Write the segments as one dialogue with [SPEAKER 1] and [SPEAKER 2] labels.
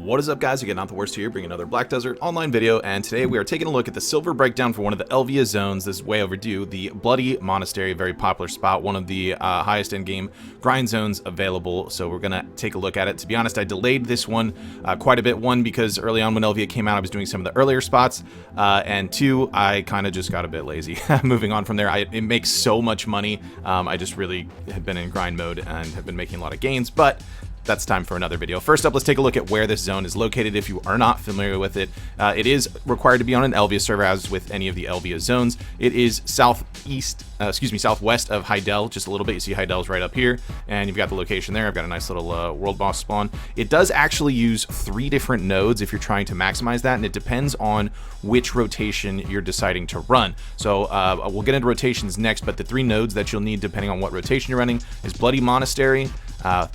[SPEAKER 1] What is up, guys? Again, NotTheWorst here, bringing another Black Desert online video, and today we are taking a look at the silver breakdown for one of the Elvia zones. This is way overdue. The Bloody Monastery, a very popular spot, one of the highest end-game grind zones available, so we're going to take a look at it. To be honest, I delayed this one quite a bit. One, because early on when Elvia came out, I was doing some of the earlier spots, and two, I kind of just got a bit lazy. Moving on from there, it makes so much money. I just really have been in grind mode and have been making a lot of gains, but that's time for another video. First up, let's take a look at where this zone is located if you are not familiar with it. It is required to be on an Elvia server, as with any of the Elvia zones. It is southwest of Heidel, just a little bit. You see Heidel's right up here, and you've got the location there. I've got a nice little world boss spawn. It does actually use 3 different nodes if you're trying to maximize that, and it depends on which rotation you're deciding to run. So we'll get into rotations next, but the 3 nodes that you'll need depending on what rotation you're running is Bloody Monastery.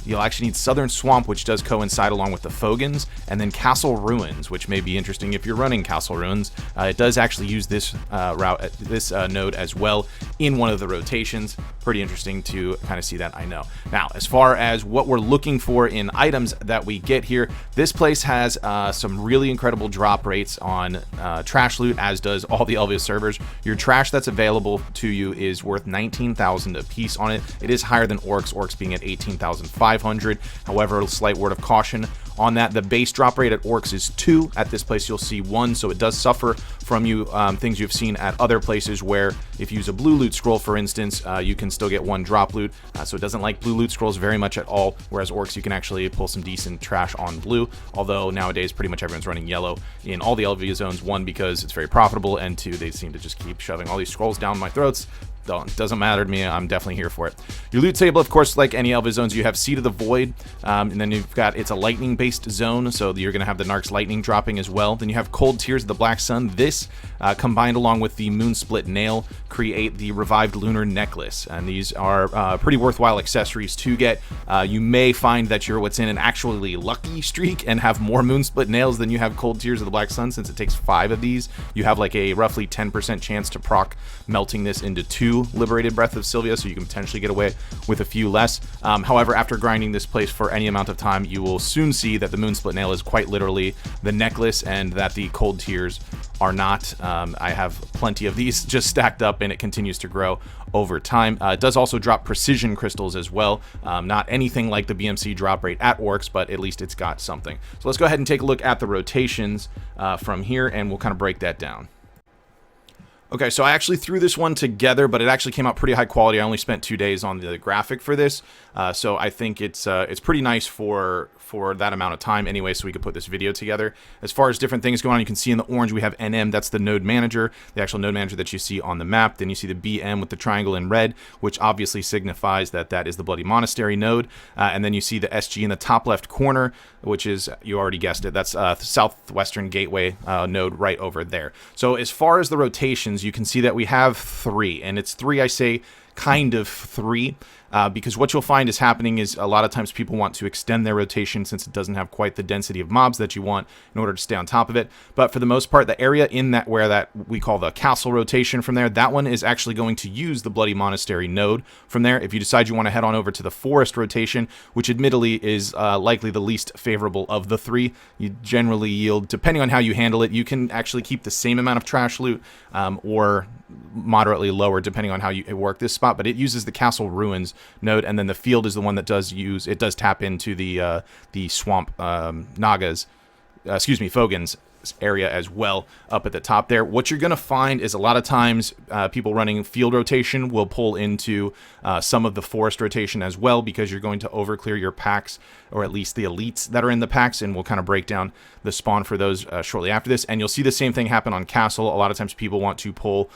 [SPEAKER 1] You'll actually need Southern Swamp, which does coincide along with the Fogans, and then Castle Ruins, which may be interesting if you're running Castle Ruins. It does actually use this node as well in one of the rotations. Pretty interesting to kind of see that, I know. Now, as far as what we're looking for in items that we get here, this place has some really incredible drop rates on trash loot, as does all the Elvia servers. Your trash that's available to you is worth 19,000 a piece on it. It is higher than Orcs being at 18,500. However, a slight word of caution on that. The base drop rate at Orcs is 2. At this place, you'll see 1, so it does suffer from things you've seen at other places where if you use a blue loot scroll, for instance, you can still get 1 drop loot. So it doesn't like blue loot scrolls very much at all, whereas Orcs, you can actually pull some decent trash on blue, although nowadays pretty much everyone's running yellow in all the Elvia zones. 1, because it's very profitable, and 2, they seem to just keep shoving all these scrolls down my throats. Doesn't matter to me. I'm definitely here for it. Your loot table, of course, like any Elvia zones, you have Seed of the Void, and then you've got, it's a lightning-based zone, so you're going to have the Narc's Lightning dropping as well. Then you have Cold Tears of the Black Sun. This, combined along with the Moon Split Nail, create the Revived Lunar Necklace, and these are pretty worthwhile accessories to get. You may find that you're what's in an actually lucky streak and have more Moon Split Nails than you have Cold Tears of the Black Sun. Since it takes 5 of these, you have like a roughly 10% chance to proc melting this into 2 Liberated Breath of Sylvia, so you can potentially get away with a few less. However, after grinding this place for any amount of time, you will soon see that the Moon Split Nail is quite literally the necklace, and that the Cold Tears are not. I have plenty of these just stacked up, and it continues to grow over time. It does also drop precision crystals as well. Not anything like the BMC drop rate at Orcs, but at least it's got something. So let's go ahead and take a look at the rotations from here, and we'll kind of break that down. Okay, so I actually threw this one together, but it actually came out pretty high quality. I only spent 2 days on the graphic for this, so I think it's pretty nice for that amount of time anyway, so we could put this video together. As far as different things going on, you can see in the orange we have NM, that's the node manager, the actual node manager that you see on the map. Then you see the BM with the triangle in red, which obviously signifies that that is the Bloody Monastery node. And then you see the SG in the top left corner, which is, you already guessed it, that's Southwestern Gateway node right over there. So as far as the rotations, you can see that we have 3, and it's 3, I say, kind of 3, because what you'll find is happening is a lot of times people want to extend their rotation since it doesn't have quite the density of mobs that you want in order to stay on top of it. But for the most part, the area in that where that we call the castle rotation from there, that one is actually going to use the Bloody Monastery node from there. If you decide you want to head on over to the forest rotation, which admittedly is likely the least favorable of the 3, you generally yield, depending on how you handle it, you can actually keep the same amount of trash loot or moderately lower depending on how you work this spot, but it uses the Castle Ruins node, and then the field is the one that does tap into the swamp Fogans area as well up at the top there. What you're going to find is a lot of times people running field rotation will pull into some of the forest rotation as well, because you're going to overclear your packs, or at least the elites that are in the packs, and we'll kind of break down the spawn for those shortly after this. And you'll see the same thing happen on Castle. A lot of times people want to pull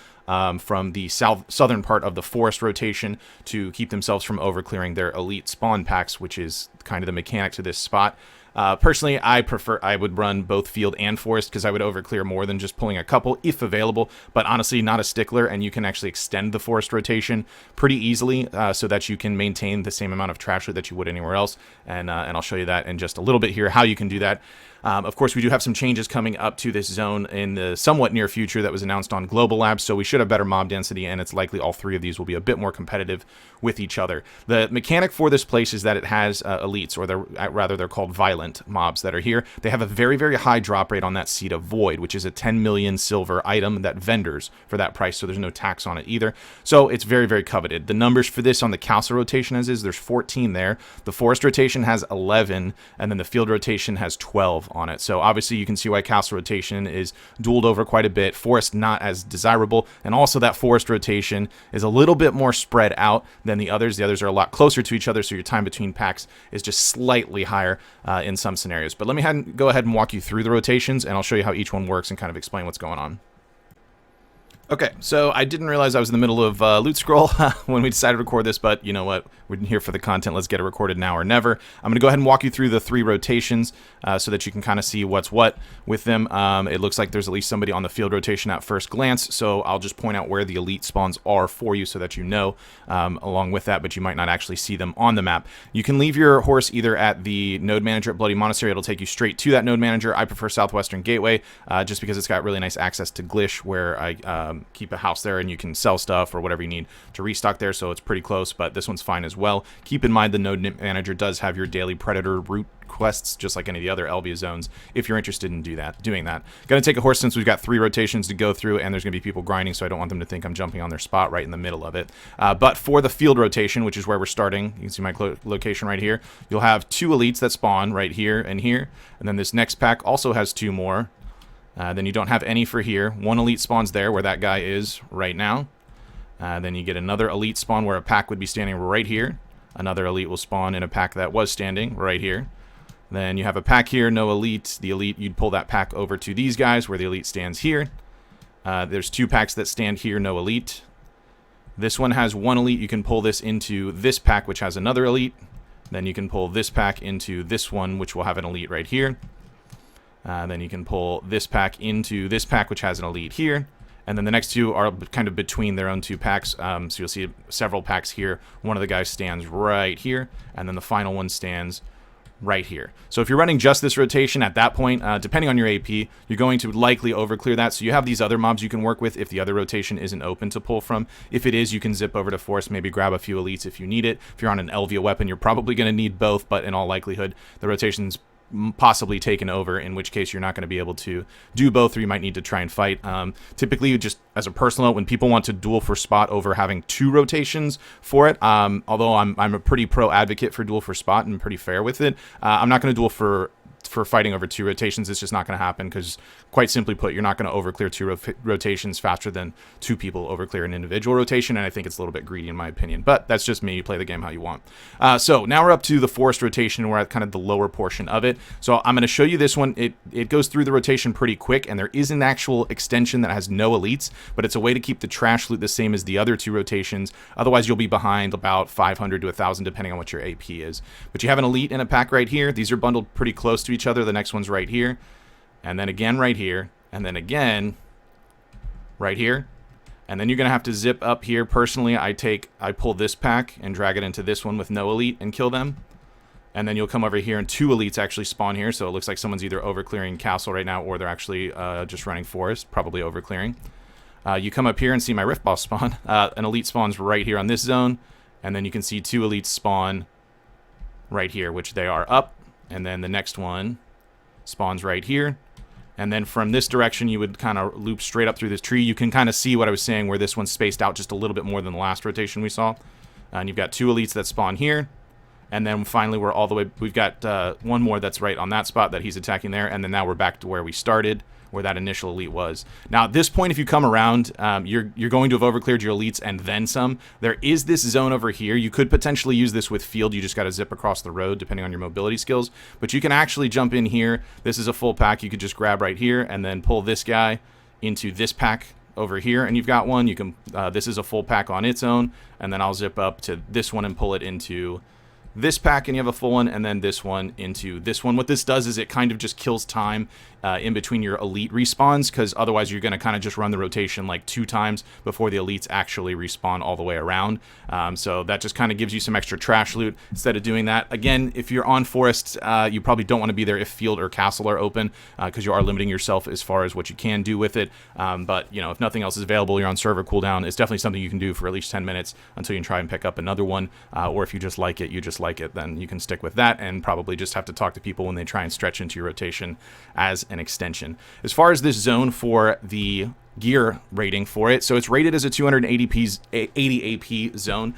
[SPEAKER 1] from the southern part of the forest rotation to keep themselves from overclearing their elite spawn packs, which is kind of the mechanic to this spot. Personally, I would run both field and forest, because I would overclear more than just pulling a couple if available, but honestly not a stickler, and you can actually extend the forest rotation pretty easily so that you can maintain the same amount of trash loot that you would anywhere else, and I'll show you that in just a little bit here, how you can do that. Of course, we do have some changes coming up to this zone in the somewhat near future that was announced on Global Labs, so we should have better mob density, and it's likely all 3 of these will be a bit more competitive with each other. The mechanic for this place is that it has elites, or they're called violent mobs that are here. They have a very, very high drop rate on that Seed of Void, which is a 10 million silver item that vendors for that price, so there's no tax on it either. So it's very, very coveted. The numbers for this on the castle rotation is there's 14 there. The forest rotation has 11, and then the field rotation has 12 on it. So obviously you can see why castle rotation is dueled over quite a bit. Forest not as desirable, and also that forest rotation is a little bit more spread out than the others. The others are a lot closer to each other, so your time between packs is just slightly higher in some scenarios. But let me go ahead and walk you through the rotations, and I'll show you how each one works and kind of explain what's going on. Okay, so I didn't realize I was in the middle of loot scroll when we decided to record this, but you know what? We're here for the content. Let's get it recorded now or never. I'm going to go ahead and walk you through the 3 rotations so that you can kind of see what's what with them. It looks like there's at least somebody on the field rotation at first glance, so I'll just point out where the elite spawns are for you so that you know along with that, but you might not actually see them on the map. You can leave your horse either at the node manager at Bloody Monastery. It'll take you straight to that node manager. I prefer Southwestern Gateway just because it's got really nice access to Glish, where I keep a house there and you can sell stuff or whatever you need to restock there, so it's pretty close, but this one's fine as well. Keep in mind the node manager does have your daily predator route quests just like any of the other Elvia zones if you're interested in doing that. Gonna take a horse since we've got 3 rotations to go through, and there's gonna be people grinding, so I don't want them to think I'm jumping on their spot right in the middle of it. But for the field rotation, which is where we're starting, you can see my location right here, you'll have 2 elites that spawn right here, and then this next pack also has 2 more. Then you don't have any for here. 1 elite spawns there where that guy is right now. Then you get another elite spawn where a pack would be standing right here. Another elite will spawn in a pack that was standing right here. Then you have a pack here, no elite. The elite, you'd pull that pack over to these guys where the elite stands here. There's 2 packs that stand here, no elite. This one has 1 elite. You can pull this into this pack, which has another elite. Then you can pull this pack into this one, which will have an elite right here. Then you can pull this pack into this pack, which has an elite here. And then the next 2 are kind of between their own 2 packs. So you'll see several packs here. One of the guys stands right here, and then the final one stands right here. So if you're running just this rotation at that point, depending on your AP, you're going to likely overclear that. So you have these other mobs you can work with if the other rotation isn't open to pull from. If it is, you can zip over to Forest, maybe grab a few elites if you need it. If you're on an Elvia weapon, you're probably going to need both, but in all likelihood, the rotation's possibly taken over, in which case you're not going to be able to do both, or you might need to try and fight. Typically, just as a personal note, when people want to duel for spot over having 2 rotations for it, although I'm a pretty pro advocate for duel for spot and pretty fair with it, I'm not going to duel for fighting over 2 rotations. It's just not going to happen because, quite simply put, you're not going to overclear 2 rotations faster than 2 people overclear an individual rotation, and I think it's a little bit greedy in my opinion, but that's just me. You play the game how you want. So now we're up to the forest rotation. We're at kind of the lower portion of it. So I'm going to show you this one. It goes through the rotation pretty quick, and there is an actual extension that has no elites, but it's a way to keep the trash loot the same as the other 2 rotations. Otherwise, you'll be behind about 500 to 1,000 depending on what your AP is. But you have an elite in a pack right here. These are bundled pretty close to each other. The next one's right here, and then again right here, and then again right here, and then you're gonna have to zip up here. Personally, I pull this pack and drag it into this one with no elite and kill them, and then you'll come over here and 2 elites actually spawn here, so it looks like someone's either overclearing castle right now or they're actually just running forest, probably overclearing. You come up here and see my rift boss spawn. An elite spawns right here on this zone, and then you can see 2 elites spawn right here, which they are up, and then the next one spawns right here, and then from this direction you would kind of loop straight up through this tree. You can kind of see what I was saying where this one's spaced out just a little bit more than the last rotation we saw, and you've got 2 elites that spawn here, and then finally we're all the way, we've got 1 more that's right on that spot that he's attacking there, and then now we're back to where we started, where that initial elite was. Now at this point, if you come around, you're going to have overcleared your elites and then some. There is this zone over here. You could potentially use this with field. You just got to zip across the road depending on your mobility skills, but you can actually jump in here. This is a full pack. You could just grab right here and then pull this guy into this pack over here, and you've got one. You can this is a full pack on its own, and then I'll zip up to this one and pull it into this pack and you have a full one, and then this one into this one. What this does is it kind of just kills time in between your elite respawns, because otherwise you're going to kind of just run the rotation like 2 times before the elites actually respawn all the way around. So that just kind of gives you some extra trash loot instead of doing that. Again, if you're on forest, you probably don't want to be there if field or castle are open, because you are limiting yourself as far as what you can do with it. But, you know, if nothing else is available, you're on server cooldown, it's definitely something you can do for at least 10 minutes until you can try and pick up another one. Or if you just like it, then you can stick with that and probably just have to talk to people when they try and stretch into your rotation as an extension. As far as this zone for the gear rating for it, so it's rated as a 280 AP zone.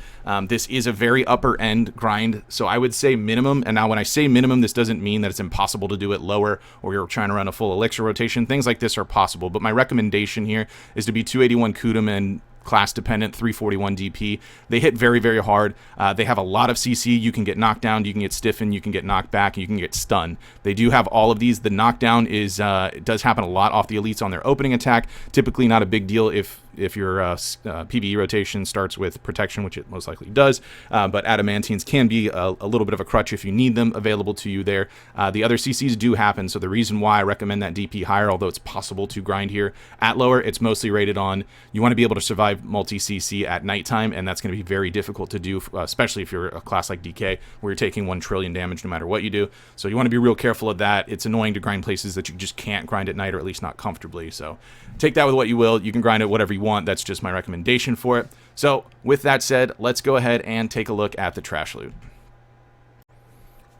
[SPEAKER 1] This is a very upper end grind, so I would say minimum. And now when I say minimum, this doesn't mean that it's impossible to do it lower or you're trying to run a full elixir rotation. Things like this are possible, but my recommendation here is to be 281 Kudum and class dependent, 341 DP. They hit very, very hard. They have a lot of CC. You can get knocked down, you can get stiffened, you can get knocked back, and you can get stunned. They do have all of these. The knockdown is it does happen a lot off the elites on their opening attack. Typically not a big deal if your PvE rotation starts with protection, which it most likely does, but adamantines can be a little bit of a crutch if you need them available to you there. The other CCs do happen, so the reason why I recommend that DP higher, although it's possible to grind here at lower, it's mostly rated on you want to be able to survive multi-CC at nighttime, and that's going to be very difficult to do, especially if you're a class like DK, where you're taking 1 trillion damage no matter what you do. So you want to be real careful of that. It's annoying to grind places that you just can't grind at night, or at least not comfortably. So take that with what you will. You can grind it whatever you want. That's just my recommendation for it. So with that said, let's go ahead and take a look at the trash loot.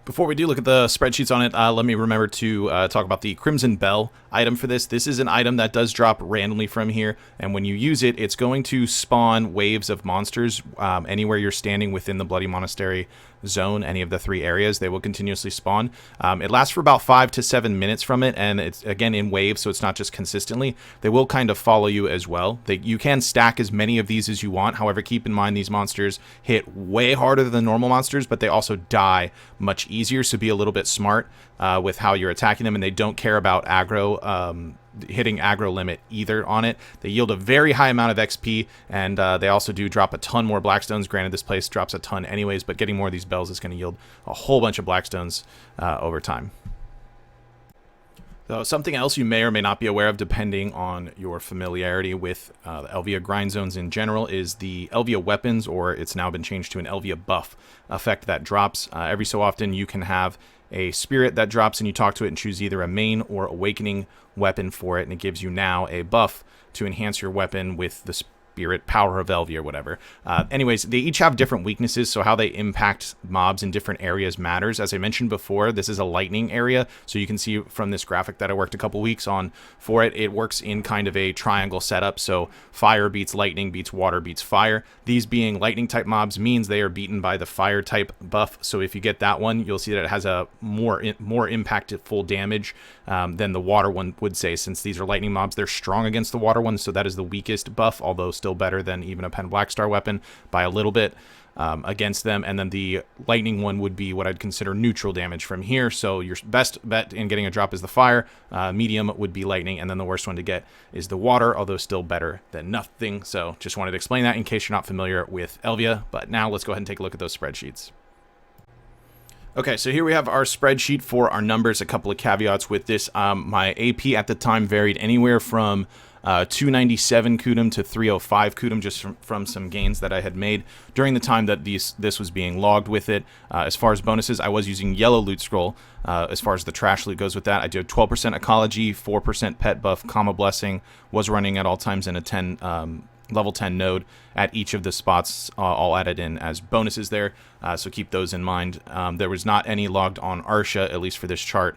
[SPEAKER 1] Before we do look at the spreadsheets on it, let me remember to talk about the Crimson Bell item for this. This is an item that does drop randomly from here, and when you use it, it's going to spawn waves of monsters anywhere you're standing within the Bloody Monastery zone, any of the 3 areas. They will continuously spawn. It lasts for about 5 to 7 minutes from it, and it's again in waves, so it's not just consistently. They will kind of follow you as well. You can stack as many of these as you want. However, keep in mind these monsters hit way harder than normal monsters, but they also die much easier, so be a little bit smart with how you're attacking them, and they don't care about aggro, hitting aggro limit either on it. They yield a very high amount of XP, and they also do drop a ton more Blackstones. Granted, this place drops a ton anyways, but getting more of these bells is going to yield a whole bunch of Blackstones over time. So something else you may or may not be aware of, depending on your familiarity with the Elvia grind zones in general, is the Elvia weapons, or it's now been changed to an Elvia buff effect that drops. Every so often you can have a spirit that drops and you talk to it and choose either a main or awakening weapon for it, and it gives you now a buff to enhance your weapon with the spirit power of Elvia or whatever. Anyways, they each have different weaknesses, so how they impact mobs in different areas matters. As I mentioned before, this is a lightning area, so you can see from this graphic that I worked a couple weeks on for it, it works in kind of a triangle setup, so fire beats lightning, beats water, beats fire. These being lightning type mobs means they are beaten by the fire type buff, so if you get that one, you'll see that it has a more impactful damage than the water one would say. Since these are lightning mobs, they're strong against the water one, so that is the weakest buff, although still better than even a Pen Blackstar weapon by a little bit against them. And then the lightning one would be what I'd consider neutral damage from here. So your best bet in getting a drop is the fire, medium would be lightning, and then the worst one to get is the water, although still better than nothing. So just wanted to explain that in case you're not familiar with Elvia. But now let's go ahead and take a look at those spreadsheets. Okay, so here we have our spreadsheet for our numbers. A couple of caveats with this. My AP at the time varied anywhere from 297 Kudum to 305 Kudum, just from some gains that I had made during the time that this was being logged with it. As far as bonuses, I was using yellow loot scroll. As far as the trash loot goes with that, I did 12% ecology, 4% pet buff, comma blessing, was running at all times in a level 10 node at each of the spots, all added in as bonuses there, so keep those in mind. There was not any logged on Arsha, at least for this chart,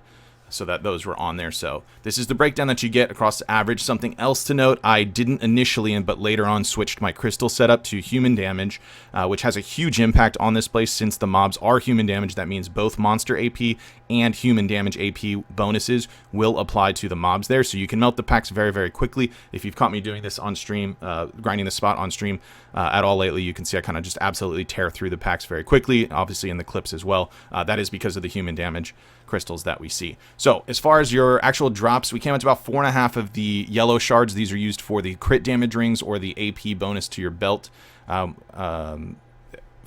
[SPEAKER 1] so that those were on there. So this is the breakdown that you get across the average. Something else to note, I didn't initially, but later on switched my crystal setup to human damage, which has a huge impact on this place. Since the mobs are human damage, that means both monster AP and human damage AP bonuses will apply to the mobs there, so you can melt the packs very, very quickly. If you've caught me doing this on stream, grinding the spot on stream at all lately, you can see I kind of just absolutely tear through the packs very quickly, obviously in the clips as well. That is because of the human damage crystals that we see. So as far as your actual drops, we came up to about 4.5 of the yellow shards. These are used for the crit damage rings or the AP bonus to your belt.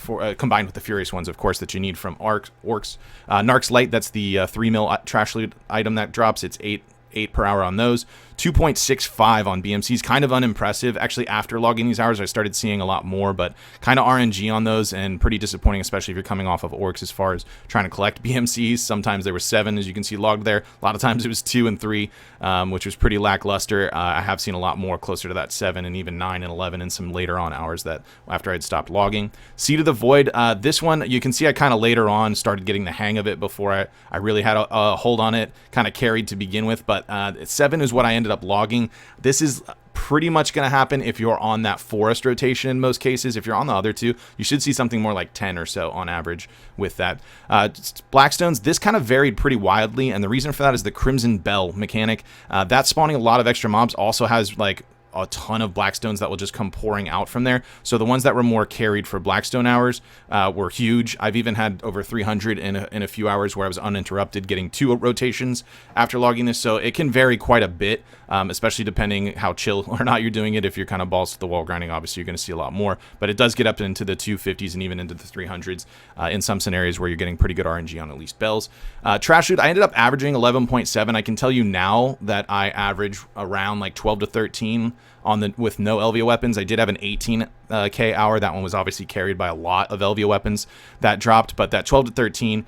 [SPEAKER 1] for combined with the Furious ones, of course, that you need from Orcs. Narc's Light, that's the 3 mil trash loot item that drops. It's 8 per hour on those. 2.65 on BMCs, kind of unimpressive. Actually, after logging these hours, I started seeing a lot more, but kind of RNG on those and pretty disappointing, especially if you're coming off of Orcs as far as trying to collect BMCs. Sometimes there were 7, as you can see logged there. A lot of times it was 2 and 3, which was pretty lackluster. I have seen a lot more closer to that 7 and even 9 and 11 in some later on hours that after I'd stopped logging. Seed of the Void, this one, you can see I kind of later on started getting the hang of it before I really had a hold on it, kind of carried to begin with, but 7 is what I ended up logging. This is pretty much going to happen if you're on that forest rotation in most cases. If you're on the other two, you should see something more like 10 or so on average with that. Blackstones, this kind of varied pretty wildly, and the reason for that is the Crimson Bell mechanic. That's spawning a lot of extra mobs, also has like a ton of Blackstones that will just come pouring out from there. So the ones that were more carried for Blackstone hours were huge. I've even had over 300 in a few hours where I was uninterrupted getting 2 rotations after logging this. So it can vary quite a bit, especially depending how chill or not you're doing it. If you're kind of balls to the wall grinding, obviously you're going to see a lot more, but it does get up into the 250s and even into the 300s in some scenarios where you're getting pretty good RNG on at least bells. Trash loot, I ended up averaging 11.7. I can tell you now that I average around like 12 to 13 with no LVO weapons. I did have an 18k hour. That one was obviously carried by a lot of LVO weapons that dropped, but that 12 to 13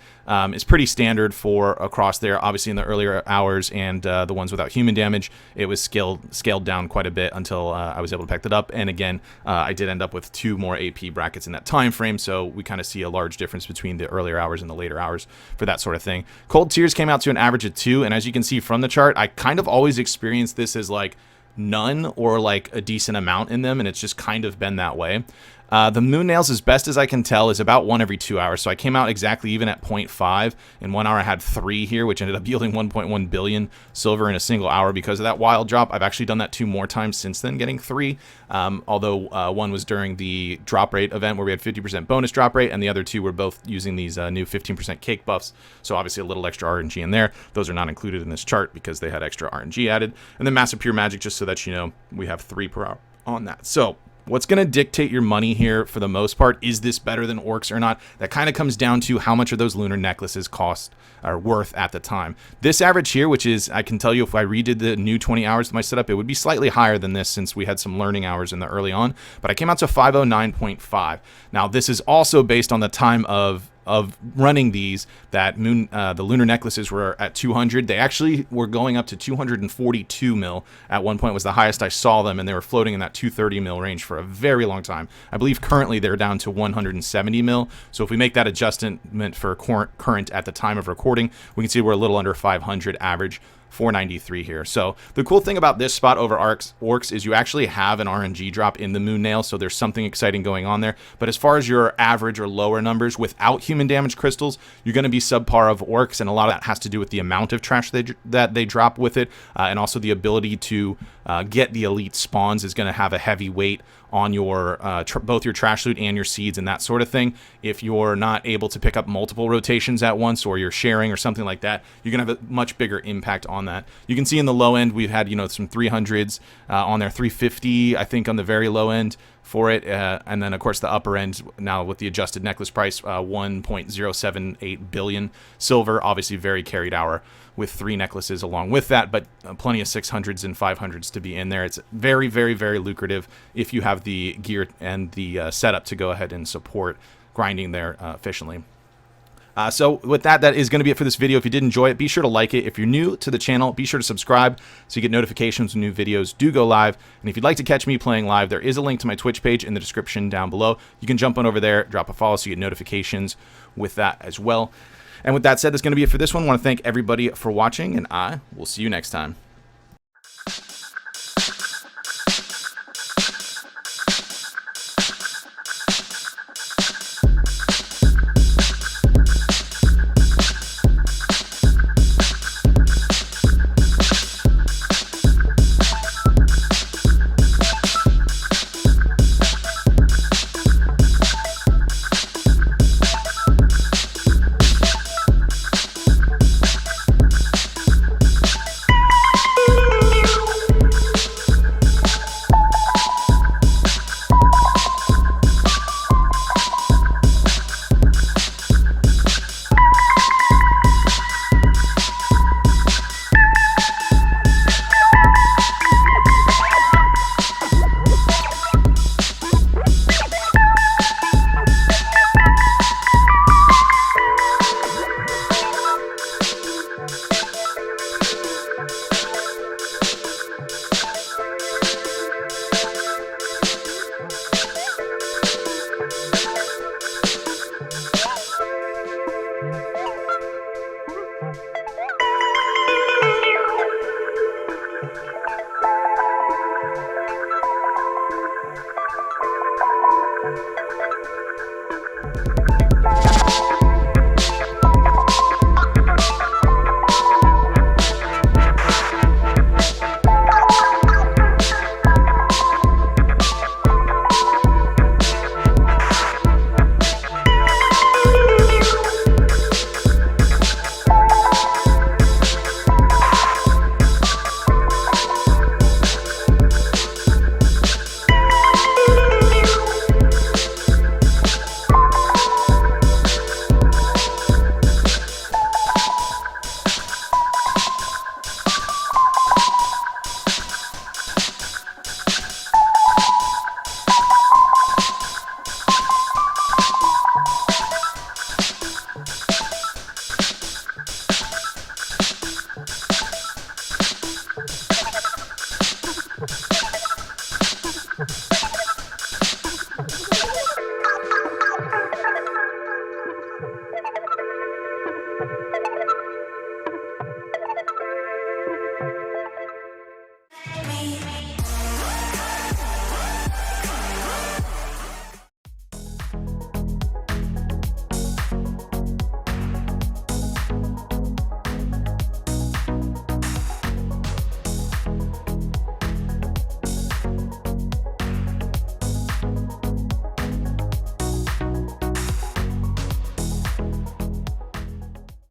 [SPEAKER 1] is pretty standard for across there. Obviously in the earlier hours and the ones without human damage, it was scaled down quite a bit until I was able to pick that up. And again, I did end up with 2 more AP brackets in that time frame, so we kind of see a large difference between the earlier hours and the later hours for that sort of thing. Cold Tears came out to an average of 2, and as you can see from the chart, I kind of always experienced this as like none or like a decent amount in them, and it's just kind of been that way. The Moon Nails, as best as I can tell, is about 1 every 2 hours. So I came out exactly even at 0.5. In 1 hour, I had 3 here, which ended up yielding 1.1 billion silver in a single hour because of that wild drop. I've actually done that 2 more times since then, getting 3. Although one was during the drop rate event where we had 50% bonus drop rate, and the other 2 were both using these new 15% cake buffs. So obviously a little extra RNG in there. Those are not included in this chart because they had extra RNG added. And then Massive Pure Magic, just so that you know, we have 3 per hour on that. So what's going to dictate your money here for the most part, is this better than Orcs or not? That kind of comes down to how much of those lunar necklaces cost or worth at the time. This average here, which is, I can tell you if I redid the new 20 hours of my setup, it would be slightly higher than this since we had some learning hours in the early on, but I came out to 509.5. Now this is also based on the time of running these, that the lunar necklaces were at 200. They actually were going up to 242 mil at one point, was the highest I saw them, and they were floating in that 230 mil range for a very long time. I believe currently they're down to 170 mil. So if we make that adjustment for current at the time of recording, we can see we're a little under 500 average. 493 here. So the cool thing about this spot over Orcs is you actually have an RNG drop in the Moon Nail, so there's something exciting going on there. But as far as your average or lower numbers without human damage crystals, you're going to be subpar of Orcs, and a lot of that has to do with the amount of trash that they drop with it, and also the ability to get the elite spawns is going to have a heavy weight on your both your trash loot and your seeds and that sort of thing. If you're not able to pick up multiple rotations at once, or you're sharing or something like that, you're gonna have a much bigger impact on that. You can see in the low end we've had, you know, some 300s on there, 350 I think on the very low end for it, and then of course the upper end now with the adjusted necklace price, 1.078 billion silver, obviously very carried hour with 3 necklaces along with that, but plenty of 600s and 500s to be in there. It's very, very, very lucrative if you have the gear and the setup to go ahead and support grinding there efficiently. So with that is going to be it for this video. If you did enjoy it, be sure to like it. If you're new to the channel, be sure to subscribe so you get notifications when new videos do go live. And if you'd like to catch me playing live, there is a link to my Twitch page in the description down below. You can jump on over there, drop a follow so you get notifications with that as well. And with that said, that's going to be it for this one. I want to thank everybody for watching, and I will see you next time.